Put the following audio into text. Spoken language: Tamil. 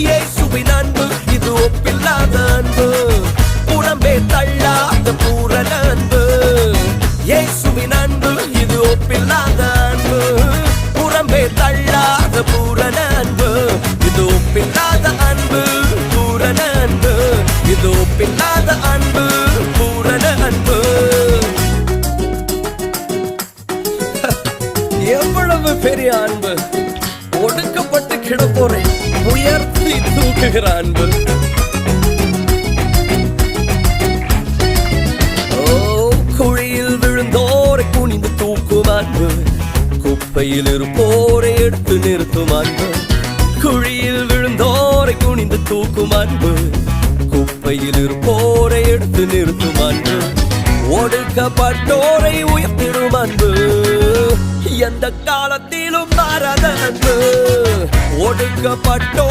இயேசுவின் அன்பு இது ஒப்பில்லாத அன்பு, புறம்பே தள்ளாத பூரண அன்பு. இயேசுவின் அன்பு இது ஒப்பில்லாத அன்பு, புறம்பே தள்ளாத பூரண அன்பு. இது ஒப்பில்லாத அன்பு, பூரண அன்பு. இது ஒப்பில்லாத அன்பு, பூரண அன்பு. எவ்வளவு பெரிய அன்பு! ஒடுக்கப்பட்டு கிடப்போரை உயர்த்தி தூக்குகிற அன்பு. குழியில் விழுந்தோரை குனிந்து தூக்கும் அன்பு, குப்பையில் இருப்போரை எடுத்து நிறுத்தும் அன்பு. குழியில் விழுந்தோரை குனிந்து தூக்கும் அன்பு, குப்பையில் இருப்போரை எடுத்து நிறுத்தும் அன்பு. ஒடுக்கப்பட்டோரை உயர்த்திடும் அன்பு, எந்த காலத்திலும் மாறாத அன்பு. ஒடுக்கப்பட்டோ